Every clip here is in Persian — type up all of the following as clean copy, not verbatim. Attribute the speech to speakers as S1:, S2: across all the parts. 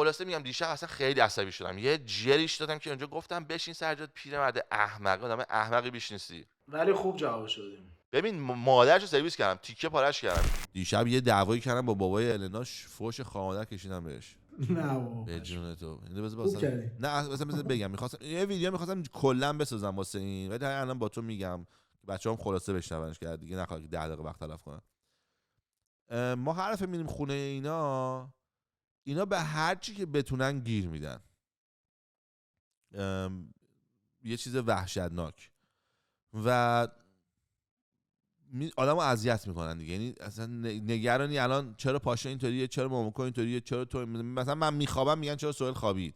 S1: خلاصه میگم دیشب اصلا خیلی عصبی شدم، یه جریش دادم که اونجا گفتم بشین سجاد پیرمرد احمق، آدم احمقی بیش نیستی.
S2: ولی خوب جواب شدیم.
S1: ببین مادرشو سرویس کردم، تیکه پارش کردم. دیشب یه دعوایی کردم با بابای الناش، فوش خواهر کشیدم بهش.
S2: نه بابا
S1: به جون تو. اینو
S2: خوب کردی.
S1: نه اصلا بگم می‌خواستم یه ویدیو می‌خواستم کلا بسازم واسه این، ولی الان با تو میگم بچه‌ام خلاصه بشنونش کرد دیگه، نخواد که 10 دقیقه وقت تلف کنم. ما هر دفعه میریم خونه اینا به هر چی که بتونن گیر میدن. یه چیز وحشتناک و آدمو اذیت میکنن دیگه. یعنی اصلا نگرانی الان چرا پاشا اینطوریه، چرا ماموکو اینطوریه، چرا تو مثلا من میخوابم میگن چرا سهیل خوابید.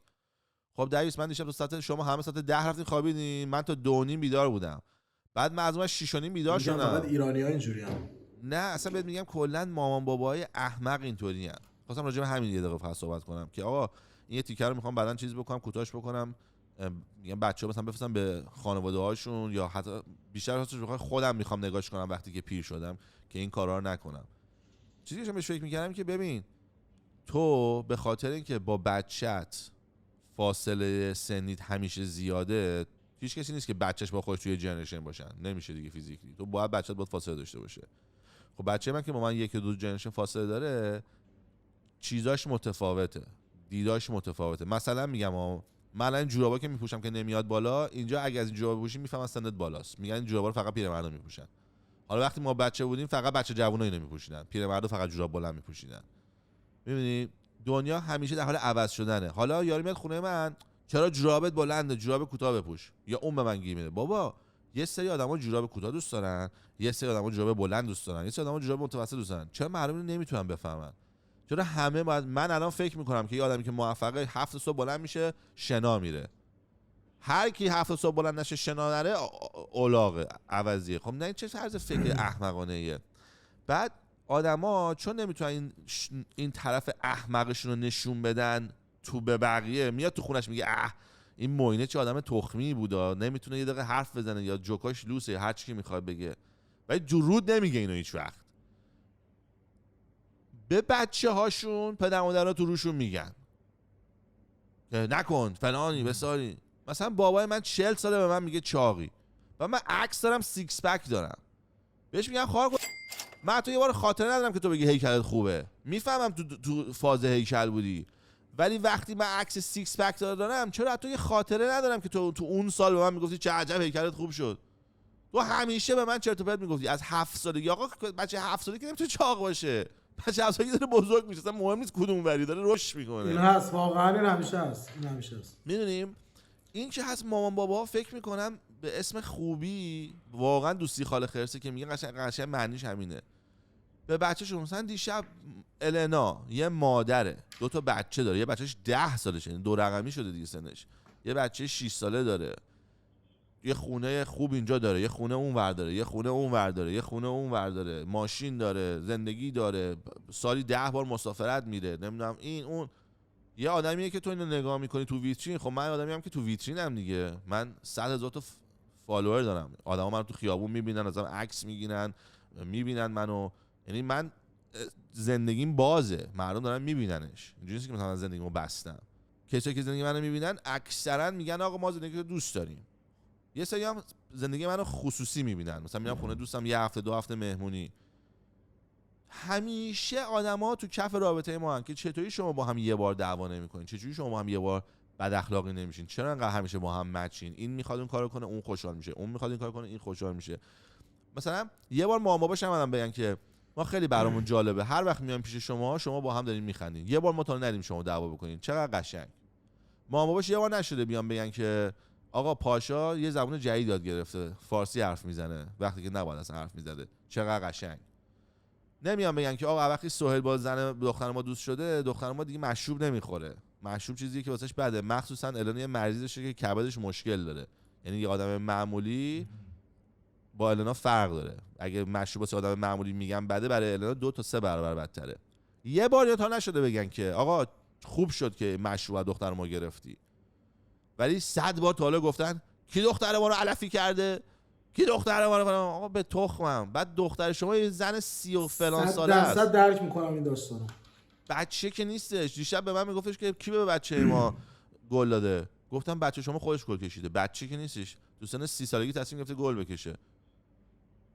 S1: خب دریوس من دیشب تو ساعت شما همه ساعت 10 رفتین خوابیدین، من تا 2:30 بیدار بودم، بعد من از اون 6:30 بیدار شدم.
S2: فقط ایرانی‌ها اینجوریان.
S1: نه اصلا بهت میگم کلا مامان باباهای احمق اینطوریان. خواستم راجع به همین یه دقیقه فقط صحبت کنم که آقا این یه تیکر رو میخوام بعدن چیز بکنم، کوتاهش بکنم، میگم بچه‌ها مثلا بفرستم به خانواده‌هاشون، یا حتی بیشتر راستش بخوام خودم میخوام نگاش کنم وقتی که پیر شدم که این کارا رو نکنم. چیزی که بهش فکر میکردم که ببین تو به خاطر اینکه با بچت فاصله سنیت همیشه زیاده، هیچ کسی نیست که بچهش با خودش توی جنریشن باشن، نمیشه دیگه فیزیکلی، تو باید بچت باید فاصله داشته باشه. خب بچه من که با من 1 2 جنریشن فاصله داره، چیزاش متفاوته، دیداش متفاوته. مثلا میگم من الان جورابا که میپوشم که نمیاد بالا، اینجا اگه از این جورابا بپوشی میفهمن سنت بالاست، میگن این جورابا رو فقط پیرمردا میپوشن. حالا وقتی ما بچه بودیم فقط بچه جوونا اینو میپوشیدن، پیرمردا فقط جوراب بلند میپوشیدن. میبینی دنیا همیشه در حال عوض شدنه. حالا یارو میاد خونه من چرا جورابت بلنده، جوراب کوتاه بپوش، یا اون به من گیر میده. بابا یه سری آدما جوراب کوتاه دوست دارن، یه سری آدما جوراب بلند دوست دارن، یه سری آدما جوراب متوسط دوست دارن. چرا مردم نمیتونن بفهمن؟ چرا همه باید؟ من الان فکر میکنم که یه آدمی که موفقه 7 صبح بلند میشه شنا میره، هر کی 7 صبح بلند نشه شنا نره اولاغه عوضیه. خب نه این چه طرز فکر احمقانه ایه. بعد آدما چون نمیتونن این طرف احمقشون رو نشون بدن تو به بقیه، میاد تو خونش میگه این موینه چه آدم تخمی بودا، نمیتونه یه دقیقه حرف بزنه یا جوکاش لوسه، هر چی که میخواد بگه، ولی درود نمیگه اینو هیچ وقت. به بچه هاشون پدر مادرها تو روشون میگن که نکن فلانی بساری. مثلا بابای من 40 ساله به من میگه چاقی و من عکس دارم سیکس پک دارم، بهش میگم خواهر کن من تو یه بار خاطره ندارم که تو بگی هیکلت خوبه، میفهمم تو فاز هیکل بودی، ولی وقتی من عکس سیکس پک دارم چرا تو یه خاطره ندارم که تو اون سال به من میگفتی چه عجب هیکلت خوب شد. تو همیشه به من چرت و پرت میگفتی از 7 سالگی. آقا بچه 7 سالگی که نمیتونه چاق باشه، بچه 7 سالگی داره بزرگ میشه، اصلا مهم نیست کدوم وری داره رشد میکنه.
S2: این هست واقعا، این همیشه هست، این همیشه هست.
S1: میدونیم این که هست مامان بابا فکر میکنم به اسم خوبی واقعا دوستی خاله خرسه که میگن قشنگ معنیش همینه. به بچه‌شون مثلا دیشب النا یه مادره 2 تا بچه داره، یه بچهش 10 سالشه، یعنی 2 رقمی شده دیگه سنش، یه بچه 6 ساله داره، یه خونه خوب اینجا داره، یه خونه اون ور داره، یه خونه اون ور داره، یه خونه اون ور داره، ماشین داره، زندگی داره، سالی 10 بار مسافرت میره، نمیدونم این اون. یه آدمیه که تو اینو نگاه میکنی تو ویترین. خب من آدمی ام که تو ویترینم دیگه، من 100,000 تا فالوور دارم، آدما منو تو خیابون میبینن، ازم عکس میگیرن، میبینن منو، یعنی من زندگیم بازه، مردم دارن میبیننش، اینجوری نیست که مثلا زندگیمو بستم. کسایی که زندگی منو میبینن اکثرا میگن آقا ما زندگی رو دوست داریم. یه سری هم زندگی منو خصوصی میبینن، مثلا میرم خونه دوستم یه هفته 2 هفته مهمونی. همیشه آدما تو کف رابطه ما هن که چطوری شما با هم یه بار دعوا نمیکنین، چطوری شما با هم یه بار بد اخلاقی نمیشین، چرا انقدر همیشه با هم مچین، این میخواد اون کارو کنه اون خوشحال میشه، اون میخواد این کارو کنه این خوشحال میشه. مثلا یه بار مامان باباش اومدن بگن که ما خیلی برامون جالبه هر وقت میایم پیش شما با هم دارین میخندین، یه بار ما تا ندیم شما دعوا بکنین، چقدر قشنگ. مامان باباش یه بار نشده بیان بگن که آقا پاشا یه زبان جدید یاد گرفته، فارسی حرف میزنه وقتی که نباید اصلا حرف میزده، چقدر قشنگ. نمیان بگن که آقا وقتی سهیل با زن دختر ما دوست شده، دختر ما دیگه مشروب نمیخوره، مشروب چیزیه که واسش بده، مخصوصا الان یه مریضی داشته که کبدش مشکل داره، یعنی یه آدم معمولی با النا فرق داره، اگه مشروب واسه آدم معمولی میگن بده، برای النا 2 تا 3 برابر بدتره. یه بار یا تا نشده بگن که آقا خوب شد که مشروب دختر ما گرفتی، ولی 100 بار تا حالا گفتن کی دختر ما رو علفی کرده، کی دختر ما رو آقا به تخمم. بعد دختر شما یه زن 30 و فلان ساله است.
S2: 100% درک میکنم این داستانو.
S1: بچه که نیستش. دیشب به من میگفتش که کی به بچه ما گل داده؟ گفتم بچه شما خودش گل کشیده، بچه که نیستش، تو سن 30 سالگی تصمیم گرفته گل بکشه،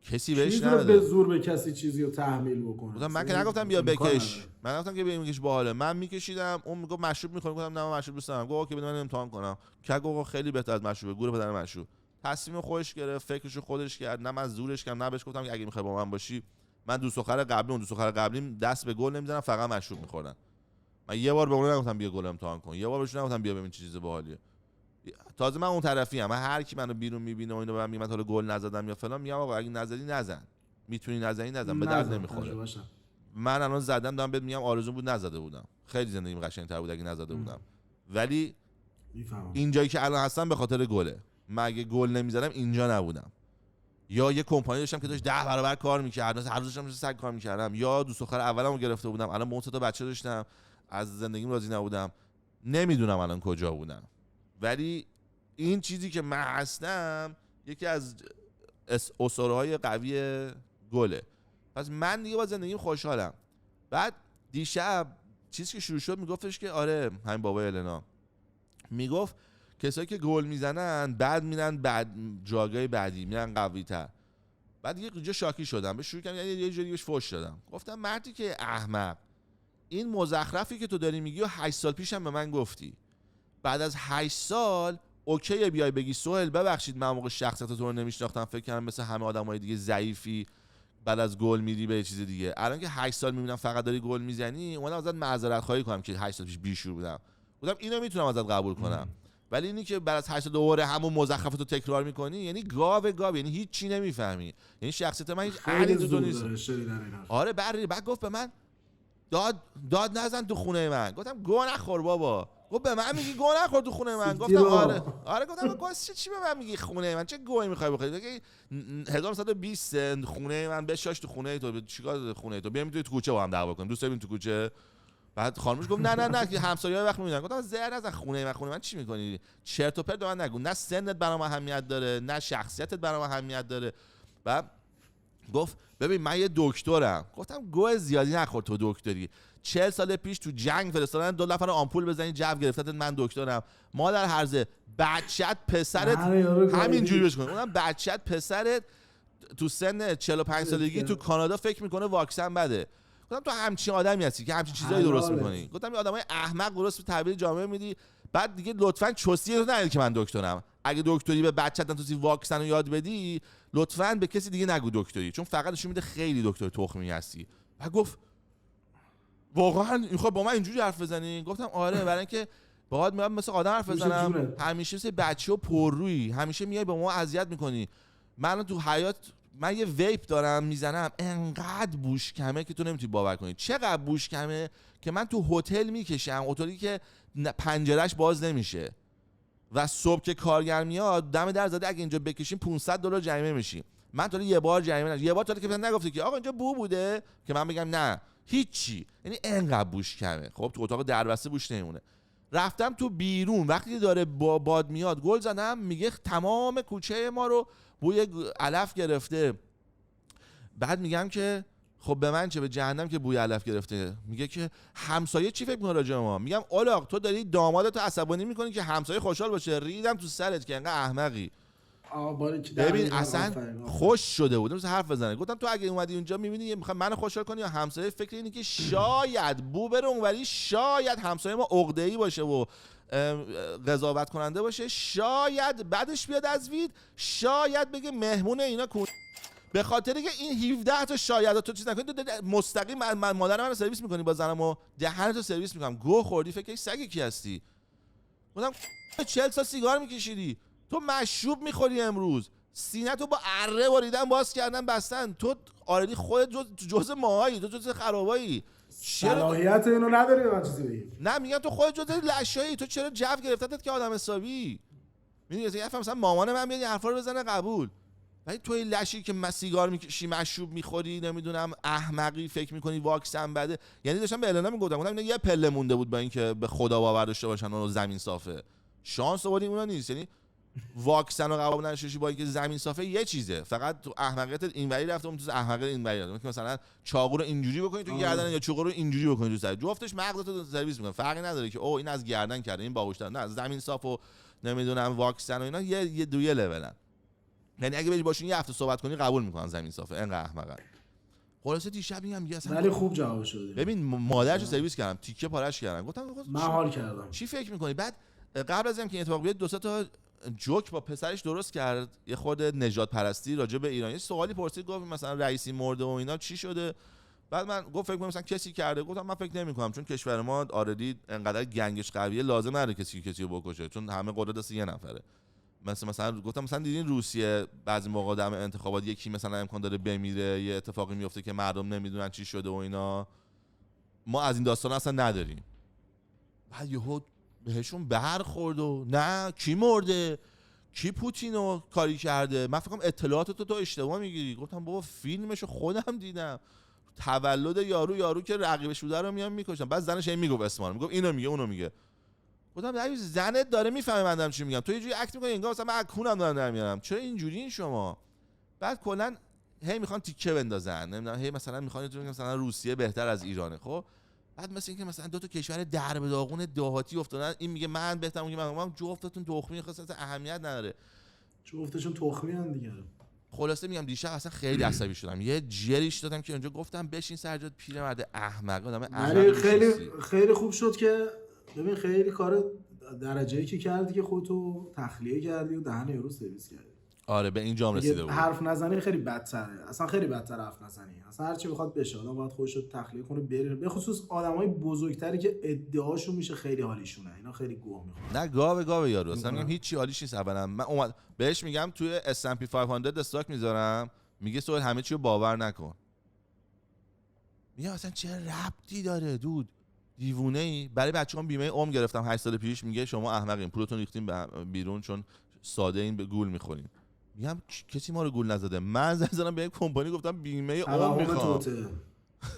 S1: کسی بهش
S2: نداده.
S1: نداده.
S2: به زور به کسی چیزی رو تحمیل بکنه.
S1: من که نگفتم بیا بکش، من گفتم که بیا بکش باحاله. من میکشیدم، اون میگفت مشروب میخوری، گفتم نه من مشروب دوست ندارم. گفت که بده من امتحان کنم. که گفت خیلی بهتر از مشروبه، گور پدر مشروب. تصمیم خودش گرفت، فکرشو خودش کرد، نه من زورش کردم، نه بهش گفتم که اگه میخوای با من باشی. من دوست دختر قبلی اون دوست دختر قبلیم دست به گل نمیزنم، فقط مشروب میخوردن. من یه بار به اون نگفتم بیا گل امتحان کن، یه بار بهش نگفتم بیا ببین چه چیز باحالیه. تازه من اون طرفی ام، من هر کی منو بیرون میبینه و اینو به من میگه من تا حالا گل نزدم یا فلان، میگم آقا اگه نزدی نزن، میتونی نزنی نزن، به درد نمیخوره. من الان زدم دارم بهت میگم آرزو بود نزده بودم، خیلی زندگیم قشنگ‌تر بود اگه نزده بودم. ولی اینجایی که الان هستم به خاطر گله. من اگه گل نمیزدم اینجا نبودم. یا یه کمپانی داشتم که داشت 10 برابر کار می‌کرد، هر روز داشتم سگ کار می‌کردم، یا دوست دختر اولمو گرفته بودم، الان با اون 3 تا بچه داشتم، از زندگیم راضی نبودم. نمیدونم الان کجا بودم. ولی این چیزی که من هستم یکی از اسطوره‌های قوی گله. پس من دیگه با زندگیم خوشحالم. بعد دیشب چیزی که شروع شد میگفتش که آره همین بابای النا میگفت کسایی که گل میزنن بعد میرن بعد جاگای بعدی میرن قوی‌تر. بعد یه جا شاکی شدم، به شروع کردم یه جوری بهش فوش دادم. گفتم مردی که احمق، این مزخرفی که تو داری میگی و 8 سال پیشم به من گفتی. بعد از 8 سال اوکی بیای بگی سهیل ببخشید من موقع شخصیت تو رو نمیشناختم، فکر کردم مثل همه آدمای دیگه ضعیفی، بعد از گل میری به چیز دیگه. الان که 8 سال میبینم فقط داری گل میزنی، اومدم ازت معذرت خواهی کنم که 8 سال پیش بیشور بودم. گفتم اینو میتونم ازت قبول کنم. ولی اینی که بعد از 8 سال دوباره همون مزخرفتو تکرار میکنی، یعنی گاو، یعنی هیچ چی نمیفهمی. یعنی شخصیت من هیچ عقلی تو نیست. آره بعد گفت به من داد نزن تو خونه من. گفتم گو نخور بابا. گفت به من میگی گو نخور تو خونه من. گفتم آره گفتم گوست چی به من میگی خونه من، چه گویی میخوای بخوری؟ بگی 1920 خونه من بشاش تو خونه تو، چیکار خونه تو؟ بیام تو کوچه با هم دعوا کنیم، دوست داریم تو کوچه. بعد خانمش گفت نه که همسایه‌ها وقت میبینن. گفتم زهر نزن، خونه من چی میکنی؟ چرت و پرت به من نگو، نه سنت برام اهمیت داره نه شخصیتت برام اهمیت داره. بعد گفت ببین من یه دکترم. گفتم گوه زیادی نخور تو دکتری. 40 سال پیش تو جنگ فرستادن 2 نفر آمپول بزنی جو گرفتت، من دکترم. مادر هرزه بچت پسرت همینجوری بهش کن. اونم بچت پسرت تو سن 45 سالگی تو کانادا فکر میکنه واکسن بده. گفتم تو همچین آدمی هستی که همچین چیزایی درست میکنی. گفتم این آدمای احمق درست تعبیر جامعه میدی. بعد دیگه لطفاً چوسیه تو نگید که من دکترم. اگه دکتری به بچت تو واکسن رو یاد بدی لطفاً به کسی دیگه نگو دکتری، چون فقط نشون میده خیلی دکتر تخمی هستی. و گفت واقعا میخواد با من اینجوری حرف بزنی؟ گفتم آره، برای اینکه باهات میام مثل آدم حرف بزنم، همیشه مثل بچه‌ها پررویی، همیشه میای به ما اذیت میکنی. من تو حیات من یه ویپ دارم میزنم، انقدر بوش کمه که تو نمیتونی باور کنی. چقدر بوش کمه که من تو هتل میکشم، هتلی که پنجرهش باز نمیشه و صبح که کارگر میاد دم در زده اگه اینجا بکشیم $500 جریمه میشیم. من تو یه بار جریمه نشد، یه بار تو که نگفتی که آقا اینجا بو بوده که من بگم نه هیچی. یعنی انقدر بوش کمه. خب تو اتاق دربسته بوش نمیمونه. رفتم تو بیرون وقتی داره باد میاد گل زدم، میگه تمام کوچه ما رو بوی علف گرفته. بعد میگم که خب به من چه، به جهنم که بوی علف گرفته. میگه که همسایه چی فکر می‌کنه راجع به ما؟ میگم اولاق تو داری دامادتو عصبانی میکنی که همسایه خوشحال باشه. ریدم تو سرت که انقدر احمقی. ببین اصلا خوش شده بود مثلا حرف بزنه. گفتم تو اگه اومدی اونجا میبینی میخوای منو خوشحال کنی یا همسایه، فکر اینه که شاید بو بره اونوری، شاید همسایه ما عقده‌ای باشه و قضاوت کننده باشه، شاید بعدش بیاد از وید، شاید بگه مهمون اینا کون. به خاطر که این 17 تا شاید تو چیز نکنی، تو مستقیم من مادر منو سرویس میکنی با زنمو دهنتو سرویس میکنم. گو خوردی فکر سگ کی هستی؟ گفتم 40 سال سیگار میکشیدی، تو مشروب میخوری، امروز سینه‌تو با اره بریدن باز کردن بستن، تو آردی خودت جزء ماهایی، تو جزء خرابایی.
S2: صلاحیت اینو نداری به من چیزی بگی.
S1: نه میگم تو خودت جزء لشایی، تو چرا جو گرفتت که آدم حسابی؟ میدونی مثلا مامان من میاد این حرفا رو بزنه قبول، ولی توی لشی که سیگار میکشی، مشروب میخوری، نمیدونم احمقی، فکر میکنی واکسن بده. یعنی داشتم به النا میگفتم اینا یه پله مونده بود با اینکه به خدا باور داشته باشن و زمین صافه. شانس آوردیم اونا نیست. یعنی واکسن رو قبول نداشته با اینکه زمین صافه یه چیزه، فقط تو احمقیت اینوری رفته اون تو احمقیت اینوری رفته که مثلا چاقو رو اینجوری بکنی تو گردن یا چاقو رو اینجوری بکنی تو سر، جفتش مغزت رو سرویس میکنه، فرقی نداره که او این از گردن کرده این باهوش‌تره، نه زمین صاف و نمیدونم واکسن و اینا یه دویه لولن، یعنی اگه بهش باشین یه هفته صحبت کنی قبول میکنن زمین صافه، انقدر احمقن. خلاصه دیشب میگم
S2: ولی خوب جواب شد.
S1: ببین مادرشو سرویس کردم، تیکه پارش کردم، گفتم
S2: من حال کردم.
S1: چی فکر میکنی؟ بعد قبل از اینکه اتفاق بیفته 2 تا جوک با پسرش درست کرد، یه خود نژاد پرستی راجع به ایرانی، سوالی پرسید گفت مثلا رئیسی مرده و اینا چی شده، بعد من گفت فکر کنم مثلا کسی کرده، گفتم من فکر نمی‌کنم چون کشور ما آردی انقدر گنگش قویه لازم نداره کسی رو بکشه چون همه قدرت دست یه نفره. مثلا گفتم مثلا دیدین روسیه بعضی موقع دم انتخابات یکی مثلا امکان داره بمیره، یه اتفاقی میفته که مردم نمیدونن چی شده و اینا، ما از این داستان اصلا نداریم. بعد یهو بهشون برخورد و نه کی مرده، کی پوتینو کاری کرده، من فکر کنم اطلاعات تو اشتباه میگیری. گفتم بابا فیلمشو خودم دیدم، تولد یارو که رقیبش بوده رو میام میکشن، بعد زنش این میگفت اسمارو میگفت اینو میگه اونو میگه. گفتم زنت داره میفهمه من دارم چی میگم، تو یه جوری اکت میکنی انگار مثلا من کونم دارم در میارم، چرا اینجوری این شما؟ بعد کلا هی میخوان تیکه بندازن، نمیدونم هی مثلا میخوان تو مثلا روسیه بهتر از ایرانه. خب بعد مثلا اینکه مثلا 2 تا کشور درب داغون دهاتی افتادن، این میگه من بهترم، میگه من جفتتون تخمی، خاصه اهمیت نداره،
S2: جفتشون تخمی ان دیگه.
S1: خلاصه میگم دیشب اصلا خیلی عصبی شدم، یه جریش دادم که اونجا گفتم بشین سرجات پیرمرد احمق، آدم احمق.
S2: خیلی خوب شد که ببین خیلی کار درجه‌ای که کردی که خودتو تخلیه کردی و دهن یارو سرویس کردی.
S1: آره به این جام رسیده بود.
S2: حرف نزنی خیلی بدتره، اصلا خیلی بدتر حرف نزنی، اصلا هر چی بخواد بشه آدم باید خودش رو تخلیه کنه بره، به خصوص آدمای بزرگتری که ادعاشون میشه خیلی حالیشونه، اینا خیلی گوه میخورن.
S1: نه گاوه یارو اصلا میگم هیچ چی حالیش نیست. اولا من بهش میگم توی S&P 500 استاک میذارم، میگه سوال همه چی رو باور نکن. میگم اصلا چه ربطی داره دود، دیوونه ای؟ برای بچه‌ام بیمه عمر گرفتم 8 سال پیش، میگه شما احمقین پولتون ریختین بیرون چون ساده این به گول میخورین. میگم کسی ما رو گول نزده، من زنگ زدم به یک کمپانی گفتم بیمه عمر میخوام.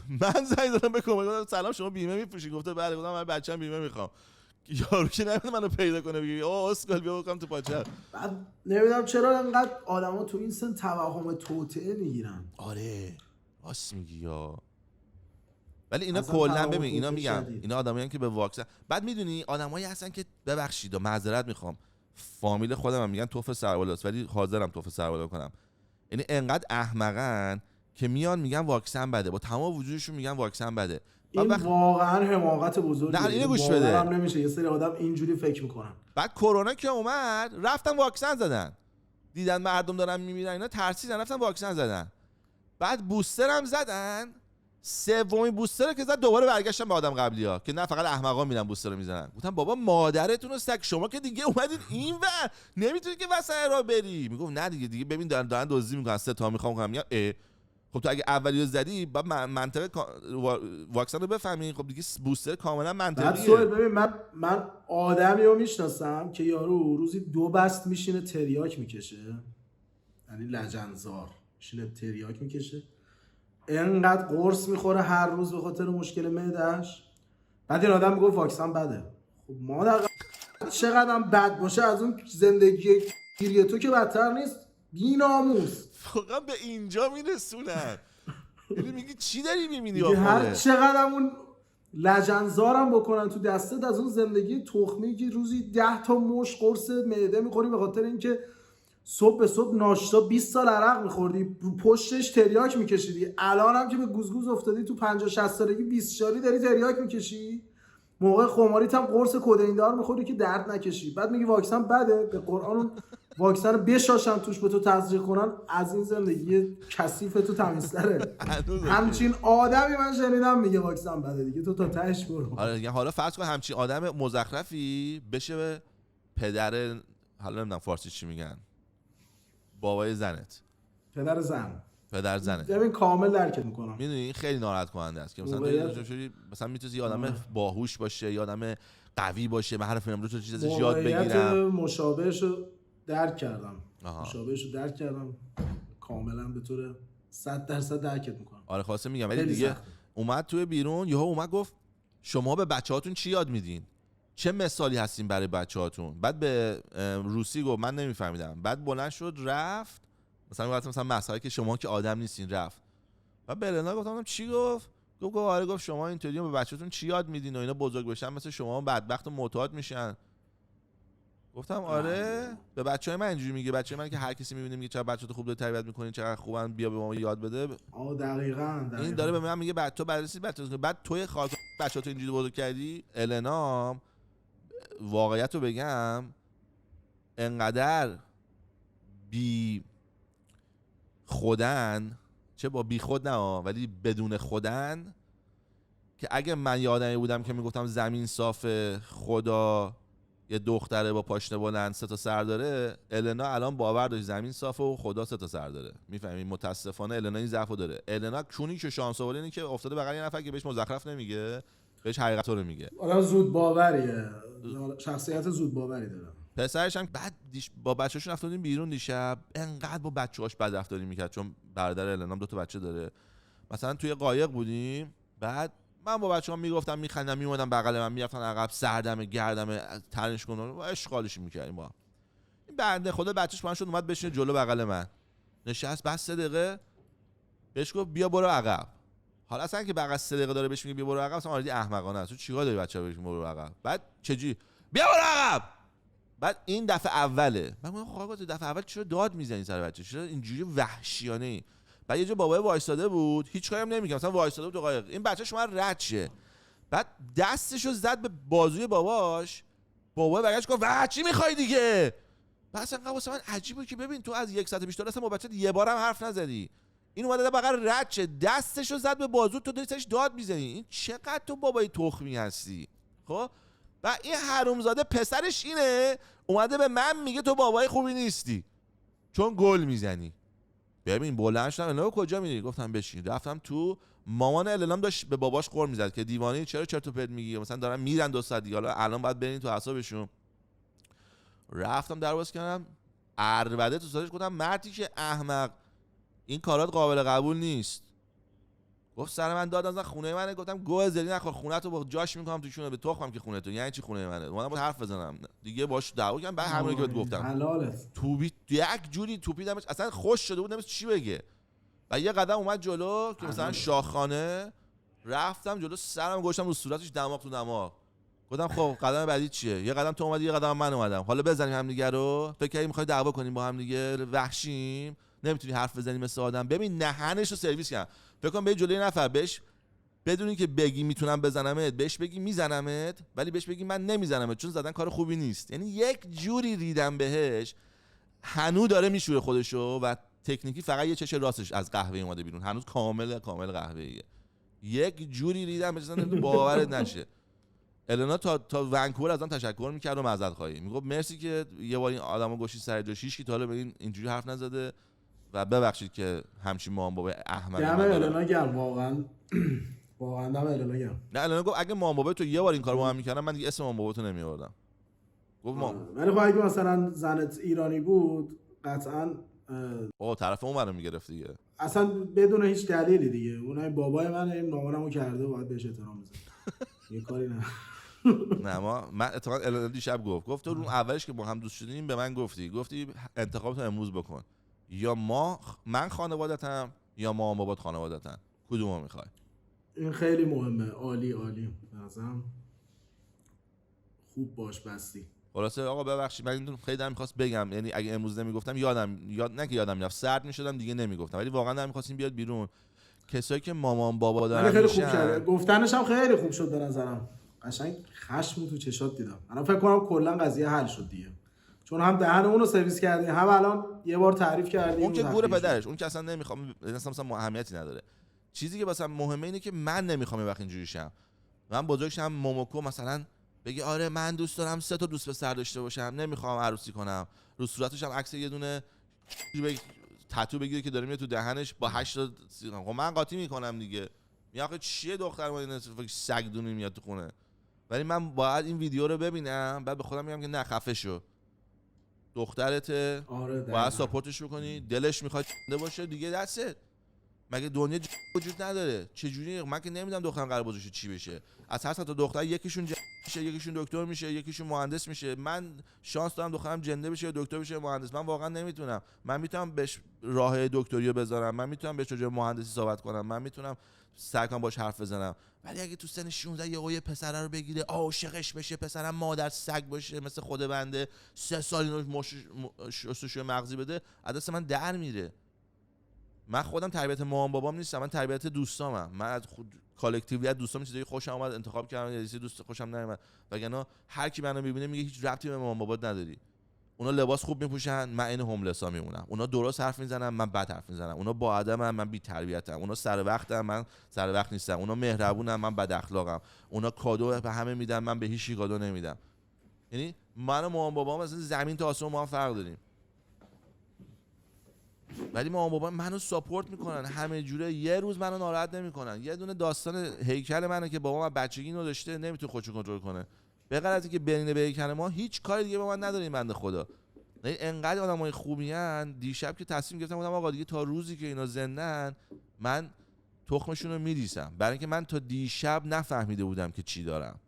S1: من زنگ زدم به کمپانی گفتم سلام شما بیمه میفروشین؟ گفته بله. گفتم من بچه‌م بیمه میخوام. یارو که نمیاد منو پیدا کنه بگه آ اسکل بیا بکنم تو پاچه.
S2: بعد نمیدونم چرا انقدر آدما تو این سن توهم توطئه میگیرن.
S1: آره راست میگی یا ولی اینا کلا ببین اینا میگم اینا آدمایین که به واکسن، بعد میدونی آدمایی هستن که ببخشید و معذرت میخوام فامیل خودم هم میگن توف سربالاست ولی حاضرم توف سربالا کنم، یعنی انقدر احمقن که میان میگن واکسن بده، با تمام وجودشون میگن واکسن بده.
S2: این واقعا حماقت بزرگیه.
S1: نه اینو گوش بده،
S2: هم نمیشه یه سری آدم اینجوری فکر میکنن.
S1: بعد کرونا که اومد رفتن واکسن زدن، دیدن مردم دارن میمیرن اینا ترسیدن رفتن واکسن زدن، بعد بوستر هم زدن، سومین بوستر که زد دوباره برگشتن به آدم قبلی‌ها که نه فقط احمقا میرن بوستر رو میزنن. گفتم بابا مادرتون رو سگ، شما که دیگه اومدین اینور نمیتونید که وسط راه بری. میگفت نه دیگه ببین دارن دزدی میکنن 3 تا میخوام کنم. میگم خب تو اگه اولیو زدی بعد منطقه واکسن رو بفهمی، خب دیگه بوستر کاملا منطقیه.
S2: ببین من آدمی رو میشناسم که یارو روزی 2 بست میشینه تریاک میکشه، یعنی لجنزار میشینه تریاک میکشه، اینقدر قرص میخوره هر روز به خاطر مشکل معده‌اش. بعد این آدم میگه واکسن بده. خب مادر چقدر هم بد باشه از اون زندگی گیری تو که بدتر نیست، بی‌ناموس.
S1: واقعا به اینجا میرسونن. یعنی میگی چی داری میبینی
S2: هر چقدر اون لجنزارم بکنن تو دستت از اون زندگی تخمی که روزی 10 تا مش قرص معده میخوری به خاطر اینکه صبح به صبح ناشتا 20 سال عرق میخوردی رو پشتش تریاک میکشیدی، الان هم که به گوزگوز افتادی تو 50-60 سالگی 20 سالی داری تریاک میکشی، موقع خماریت هم قرص کدئین دار میخوری که درد نکشی، بعد میگی واکسن بده. به قرآن واکسن رو بشاشن توش به تو تزریق کنن، از این زندگی کثیف تو تمیزتره. همچین آدمی من شنیدم میگه واکسن بده دیگه، تو تا تهش برو.
S1: آره حالا فرض کن همچین آدم مزخرفی بشه به پدر، حالا نمیدونم فارسی چی میگن، بابای زنت، پدر زنت.
S2: ببین کامل درکت میکنم.
S1: میدونی این خیلی ناراحت کننده است که مثلا میتونی یه آدم باهوش باشه یا آدم قوی باشه، من هر فیلم رو تو چیز ازش یاد بگیرم.
S2: مشابهشو درک کردم. کاملا به طور 100% درکت میکنم.
S1: آره خاصه میگم ولی دیگه اومد توی بیرون یهو اومد گفت شما به بچه‌هاتون چی یاد میدین؟ چه مثالی هستیم برای بچه‌هاتون؟ بعد به روسی گفت من نمیفهمیدم. بعد بلند شد رفت مثلا مسائلی که شما که آدم نیستین رفت. بعد به النا گفتم چی گفت؟ گفت آره، گفت شما اینطوری به بچه‌تون چی یاد میدین و اینا بزرگ بشن مثل شما بدبخت و معتاد میشن. گفتم آره، به بچهای من اینجوری میگه. بچهای من که هر کسی میبینه میگه چقدر بچه‌تو خوب تربیت میکنین، چقدر خوبن، بیا به ما یاد بده.
S2: دقیقاً
S1: این داره به من میگه بعد تو بررسی بعد توی خاطر بچه‌تو اینجوری بزرگ کردی. النا واقعیت رو بگم انقدر بی خودن، چه با بی خود نه ولی بدون خودن، که اگه من یادمی بودم که میگفتم زمین صافه، خدا یه دختره با پاشنه بلند 3 تا سر داره، النا الان باور داشت زمین صافه و خدا 3 تا سر داره. میفهمی؟ متاسفانه النا این ضعفو داره. النا چونی که شانس آورده اینه که افتاده بغل یه نفر که بهش مزخرف نمیگه، بهش حقیقت رو میگه.
S2: آدم زود باوریه، شخصیت زود باوری داره.
S1: پسرش هم بعد با بچه‌شون رفتیم بیرون دیشب، انقدر با بچه‌هاش بد رفتاری میکرد چون برادر النا 2 تا بچه داره. مثلا توی قایق بودیم، بعد من با بچه‌ها میگفتم میخندم، میومدم بغل من، میرفتن عقب، سردمه گردمه تنش کنن و اشغالش میکردیم. با این بنده خدا بچه‌ش پاشون اومد بشینه جلو بغل من، نشست. بعد 3 دقیقه بهش گفت بیا برو عقب. حالا اصلا که بعد 3 دقیقه داره بهش میگه بیا برو عقب، اصلا آردی احمقانه است. تو چیکار داری بچه‌ها بهش برو عقب؟ بعد چجوری بیا برو عقب؟ بعد این دفعه اوله. من میگم خدا تو دفعه اول چرا داد میزنی سر بچه؟ چرا اینجوری وحشیانه ای؟ بعد یه جا بابای وایساده بود، هیچ کاری هم نمی‌کرد، مثلا وایساده بود تو قایق، این بچه شما رد شه. بعد دستشو زد به بازوی باباش، بابا برگشت گفت چی می‌خوای دیگه؟ بعد اصلا واسه من عجیبه که ببین تو از 1 ساعت بیشتر اصلا با بچه‌ت یه بارم حرف نزدی، این اومده بغل رد شه، دستشو زد به بازو، تو داری سرش داد میزنی. این چقدر تو بابای تخمی هستی؟ خب و این حرومزاده پسرش اینه اومده به من میگه تو بابای خوبی نیستی چون گل میزنی. ببین بلند شدم الان کجا میری؟ گفتم بشین. رفتم تو، مامان الانم داشت به باباش قر میزد که دیوانه چرا چرت و پرت میگی، مثلا دارن میرن 2 ساعت دیگه، حالا الان باید برین تو اعصابشون. رفتم در باز کردم، عربده تو صورتش، گفتم مردی که احمق این کارات قابل قبول نیست. گفت سر من داد نزن، خونه منه. گفتم گوه زدی نخور، خونه تو با جاش میکنم تو چونه، به تخمم که خونه تو. یعنی چی خونه منه؟ اومدم با حرف بزنم دیگه باش دعوا کردم. بعد همونی که بهت گفتم
S2: حلالت
S1: توبی یک جوری توپیدمش، اصلا خوش شده بود نمی‌دونست چی بگه. و یه قدم اومد جلو که مثلا شاخخانه، رفتم جلو، سرم گوشتم رو صورتش، دماغ تو دماغ. گفتم خب قدم بعدی چیه؟ یه قدم تو اومدی، یه قدم من اومدم، حالا بزنیم هم دیگه رو؟ فکر کردی می‌خوای دعوا کنیم با هم دیگه؟ وحشیم، نمیتونی حرف بزنی مثل آدم. ببین نهنش رو سرویس کردم. فکر کنم به جلوی نفر بهش بدونی که بگی میتونم بزنمت، بهش بگی میزنمت، ولی بهش بگی من نمیزنمت چون زدن کار خوبی نیست. یعنی یک جوری ریدم بهش، هنوز داره میشوره خودشو و تکنیکی فقط یه چش راستش از قهوه اومده بیرون، هنوز کامل قهوه‌ایه. یک جوری ریدم بهش باورت نشه. النا تا ونکوور ازم تشکر میکرد و معذرت خواهی میگفت مرسی که یه بار این آدمو گوشی سر جاش، هیچ کی تا حالا به اینجوری حرف نزده و ببخشید که همچین مام بابا احمد.
S2: دم النا گرم واقعا. واقعا دم النا گرم.
S1: نه النا گفت اگه مام بابا تو یه بار این کارو با هم میکردم من دیگه اسم مام بابا تو نمیآوردم. گفت
S2: ولی خب اگه مثلا زنت ایرانی بود قطعا
S1: طرف اون منو میگرفت دیگه، اصلا
S2: بدون هیچ دلیلی دیگه. اونای بابای من این مامانمو کرده و باید بهش احترام بذارم. یه کاری نه.
S1: نه من اتفاقا الان دیشب گفت تو رو اولش که با هم دوست شدیم به من گفتی انتخابتو امروز بکن، یا من خانوادتم یا مامان بابات خانوادتن، کدومو میخوای؟
S2: این خیلی مهمه. عالی مثلا خوب باش بستی.
S1: خلاصه آقا ببخشید من این خیلی دلم می‌خواست بگم، یعنی اگه امروز نمیگفتم یادم میرفت، سرد میشدم دیگه نمیگفتم، ولی واقعا دلم می‌خواستیم بیاد بیرون. کسایی که مامان بابا دارن
S2: خیلی خوب شد گفتنش، هم خیلی خوب شد به نظرم. قشنگ خشم تو چشات دیدم. من فکر کنم کلا قضیه حل شد دیگه، چون هم دهن اونو سرویس کردی، هم الان یه بار تعریف کردی.
S1: اون که گور پدرش، اون که اصلا نمیخوام، مثلا اهمیتی نداره. چیزی که واسه مهمه اینه که من نمیخوام وقت اینجوری شم. من بزرگشم موموکو مثلا بگی آره من دوست دارم 3 تا دوست پسر داشته باشم، نمیخوام عروسی کنم، رو صورتش هم عکس یه دونه تتو بگیره که داره میاد تو دهنش با 8 تا. خب من قاطی میکنم دیگه، میگه آخه چیه دختر ما این سگ دونی میاد تو خونه. ولی من باید این ویدیو رو ببینم بعد به خودم میگم که نه خفه شو، دخترته،
S2: آره
S1: باید ساپورتش بکنی، دلش میخواد باشه دیگه، دستت مگه دنیا وجود نداره؟ چجوری؟ من که نمیدونم دخترم قرار بزرگش چی بشه. از هر تا دختر یکیشون میشه، یکیشون دکتر میشه، یکیشون مهندس میشه. من شانس دارم دخترم جنده بشه، دکتر بشه، مهندس. من واقعا نمیتونم. من میتونم بهش راه دکتری بذارم، من میتونم بهش راجع به مهندسی صحبت کنم، من میتونم سعی کنم باش حرف بزنم. ولی اگه تو سن 16 یه پسره رو بگیره عاشقش بشه، پسرم مادر سگ باشه مثل خود بنده، 3 سال اینو شستشوی مغزی بده، از دست من در میره. من خودم تربیت مامان بابام نیستم، من تربیت دوستامم. من از کالکتیویت دوستام چیزایی خوشم اومد انتخاب کردم، یه چیزی دوست خوشم نیومد. وگرنه هر کی منو میبینه میگه هیچ ربطی به مامان بابات نداری. اونا لباس خوب میپوشن، من این هوملسا میمونم. اونا درست حرف میزنن، من بد حرف میزنم. اونا با ادبن، من بی تربیتم. اونا سر وقتن، من سر وقت نیستم. اونا مهربونن، من بد اخلاقم. اونا کادو به همه میدن، من به هیچ کادو نمیدم. یعنی من و مامان بابام مثلا زمین تا آسمون ما هم فرق داریم. ولی مامان بابا منو ساپورت میکنن همه جوره، یه روز منو ناراحت نمیکنن. یه دونه داستان هیکل منه که بابام از بچگی اینو داشته، نمیتونه خودشو کنترل کنه. به غیر از اینکه برینه به هیکل ما هیچ کاری دیگه با من نداره این بنده خدا. انقدر آدمای خوبیان. دیشب که تصمیم گرفتم گفتم آقا دیگه تا روزی که اینا زندن من تخمشون رو میریسم، برای اینکه من تا دیشب نفهمیده بودم که چی دارم.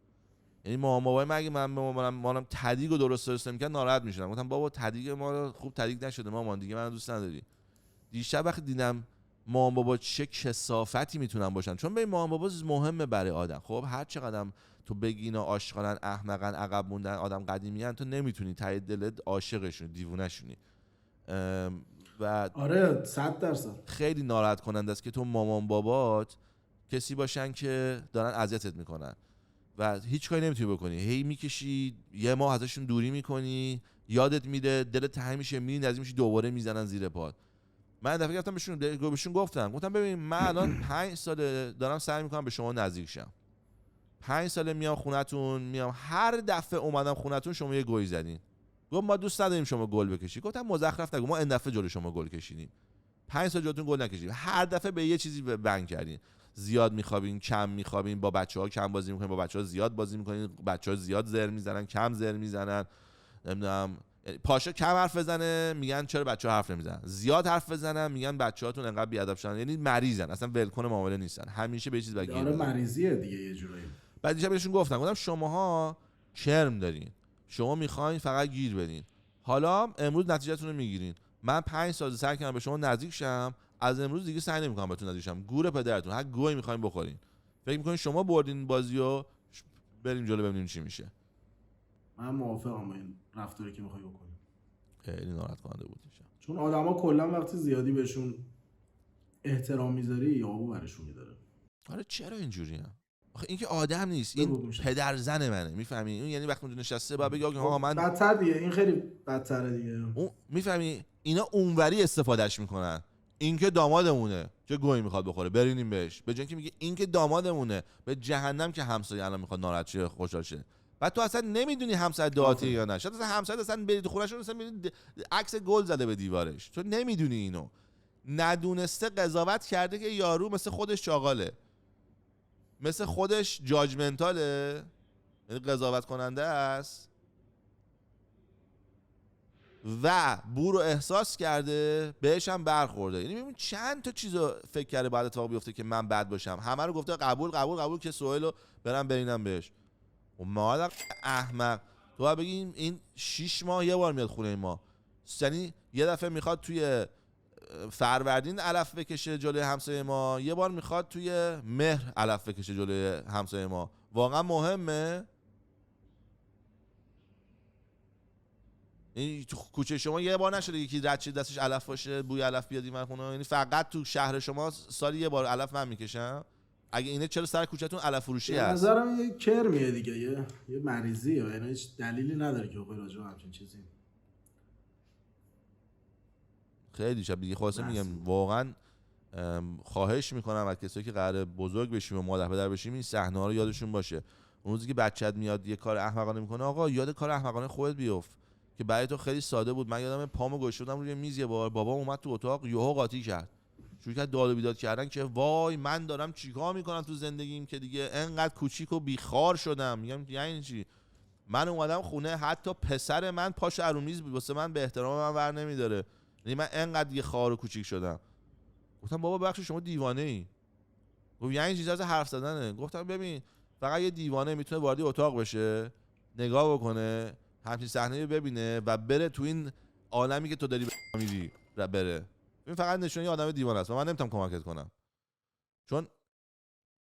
S1: یعنی مامان بابای من اگه مامانم تدیگو درست نمی‌کرد ناراحت میشدم. گفتم بابا تدیگ ما خوب تدیگ نشده، مامان دیگه منو دوست نداری. دیشب وقتی دیدم مامان بابا چه کثافتی میتونن باشن، چون به مامان بابا مهمه برای آدم. خب هر چقدر تو بگی اینا عاشقانن، احمقن، عقب موندن، آدم قدیمیان، تو نمیتونی ته دلت عاشقشون، دیوونه‌شونی. و
S2: آره 100%.
S1: خیلی ناراحت کننده است که تو مامان بابات کسی باشن که دارن اذیتت میکنن و هیچ کاری نمیتونی بکنی. هی میکشی، یه ماه ازشون دوری میکنی، یادت میره، دلت تنگ میشه، میری نزدیک میشی، دوباره میزنن زیر پات. من دفعه گفتم بهشون گفتم ببین من الان 5 ساله دارم سعی میکنم به شما نزدیک شم. 5 ساله میام خونتون، میام هر دفعه اومدم خونتون شما یه گوی زدین. گفت ما دوست نداریم شما گل بکشی. گفتم مزخرف نگو، ما این دفعه جلوی شما گل کشیدیم. 5 سال جلوتون گل نکشیدیم. هر دفعه به یه چیزی بنگ کردین. زیاد میخوابین، کم میخوابین، با بچه‌ها کم بازی میکنین، با بچه‌ها زیاد بازی میکنین، بچه‌ها زیاد زر میزنن، کم زر میزنن. نمیدونم پاشا کم حرف بزنه میگن چرا بچه‌ها حرف نمیزنن، زیاد حرف بزنن میگن بچه‌هاتون انقدر بیادب شدن. یعنی مریضن، اصلا ولکن معامله نیستن، همیشه به چیز بگیر.
S2: آره مریضیه دیگه یه جورایی.
S1: بعد دیشب بهشون گفتم شماها کرم دارین، شما میخواین فقط گیر بدین. حالا امروز نتیجهتون رو میگیرین. من 5 سال سعی کردم به شما نزدیک شم، از امروز دیگه سعی نمیکنم بهتون نزدیک شم. گور پدرتون، هر گوی میخواین بخورین. فکر میکنین شما بردین بازیو، بریم جلو ببینیم چی میشه.
S2: من موافقم با این رفتاری که میخوای بکنی.
S1: خیلی ناراحت کننده بود دیشب.
S2: چون آدما کلا وقتی زیادی بهشون احترام میذاری یهو برشون میداره.
S1: آره چرا اینجوریه؟ آخه این که آدم نیست، این پدر زن منه، میفهمی؟ اون یعنی وقتی اونجا نشسته بعد بگه آقا من
S2: بدتر دیگه، این خیلی بدتره دیگه.
S1: اون میفهمی اینا اونوری استفادهش میکنن. این که دامادمونه، چه گویی میخواد بخوره، برینیم بهش. به جای اینکه میگه این که دامادمونه، به جهنم که همسایه الان میخواد ناراحت شه خوشحال شه. بعد تو اصلا نمیدونی همسایه دعاتی یا نه، شاید اصلا همسایه اصلا برید خونه‌شون اصلا میبینی عکس گل زده به دیوارش، تو نمیدونی اینو. ندونسته قضاوت کرده که یارو مثل خودش چاغاله، مثل خودش جاجمنتاله، یعنی قضاوت کننده است و بو رو احساس کرده، بهش هم برخورده. یعنی ببین چند تا چیزو فکر کرده بعد اتفاق بیفته که من بد باشم. همه رو گفته قبول که سهیلو برم برینم بهش. و مادر احمق، تو باید بگیم این 6 ماه یه بار میاد خونه ما، یعنی یه دفعه میخواد توی فروردین علف بکشه جلوی همسایه ما، یه بار میخواد توی مهر علف بکشه جلوی همسایه ما. واقعا مهمه؟ این تو کوچه شما یه بار نشده یکی رد شه دستش علف باشه، بوی علف بیاد این خونه؟ یعنی فقط تو شهر شما سالی یه بار علف من میکشم؟ اگه اینه چرا سر کوچه‌تون علف فروشی هست؟
S2: نظرم یه کرمیه دیگه، یه مریضیه، یعنی هیچ دلیلی نداره که بخوای راجع به همچین چیزی.
S1: خیلی شب دیگه خلاصه میگم واقعا خواهش میکنم از کسایی که قراره بزرگ بشیم و مادر پدر بشیم این صحنه‌ها رو یادشون باشه. اون روزی که بچه‌ت میاد یه کار احمقانه میکنه، آقا یاد کار احمقانه خودت بیفت که برای تو خیلی ساده بود. من یادم پامو گذاشته بودم روی میز، یه بار بابا اومد تو اتاق، یهو قاطی کرد، شروع کرد داد و بیداد کردن که وای من دارم چیکار میکنم تو زندگیم که دیگه انقدر کوچیک و بیخار شدم. میگم یعنی چی؟ من اومدم خونه حتی پسر من پاش رو میز بود واسه من به احترام من ور نمیداره. یعنی من انقدر دیگه خار و کوچیک شدم. گفتم بابا بخش شما دیوانه ای. گفت یعنی چیز از حرف زدنه. گفتم ببین فقط یه دیوانه میتونه وارد اتاق بشه، نگاه بکنه، همچین صحنه رو ببینه و بره تو این عالمی که تو داری میری و بره. این فقط نشونه یه آدم دیوانه است و من نمیتونم کمکت کنم. چون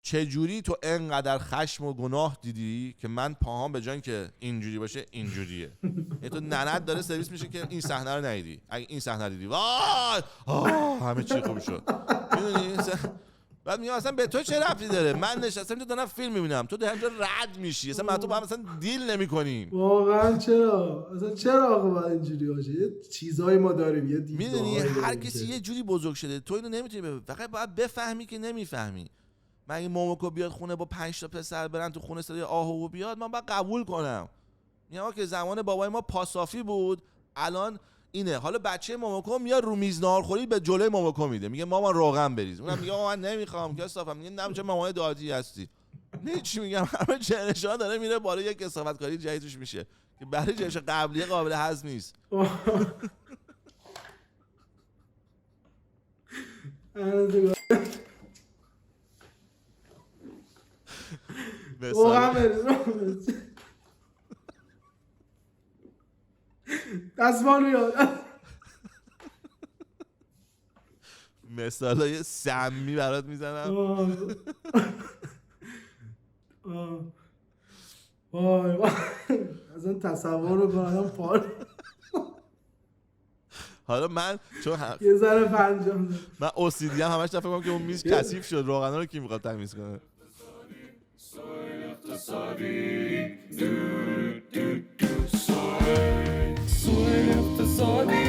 S1: چه جوری تو انقدر خشم و گناه دیدی که من پاهام به جای اینکه اینجوری باشه اینجوریه. یعنی تو ننت داره سرویس میشه که این صحنه رو ندیدی. اگه این صحنه دیدی وای همه چی خوب شد. میدونی بعد میگم اصلا به تو چه ربطی داره؟ من نشستم تو دارم فیلم میبینم، تو همینجا رد میشی، اصلا من تو با هم اصلا دیل نمیکنیم.
S2: واقعا چرا؟ اصلا چرا آقا باید اینجوری باشه؟ یه چیزایی ما داریم، یه دیدگاهایی
S1: میدونی
S2: داریم
S1: هر کسی یه جوری بزرگ شده، تو اینو نمیتونی فقط باید بفهمی که نمیفهمی. من اگه موموکو بیاد خونه با 5 تا پسر برن تو خونه صدای آهو بیاد، من باید قبول کنم. میگم که زمان بابای ما پاسافی بود، الان اینه. حالا بچه موموکو میاد رو میز ناهارخوری به جلوی موموکو میده، میگه مامان روغن بریز. اونم میگه آقا من نمیخوام کثافم. میگه نه چه مامان دادی هستی. نه چی میگم، همه جنرشن داره میره بالا، یک کثافت کاری جدیدش میشه که برای جنرش قبلی قابل هضم نیست.
S2: دستمال میاد.
S1: مثالای سمی برات میزنم.
S2: وای از اون تصور رو کنم پار.
S1: حالا من چون
S2: یه ذره پنجم
S1: من اوسیدی هم همش فکر کنم که اون میز کثیف شد، روغنا رو کی میخواد تمیز کنه.
S3: Soy اقتصادی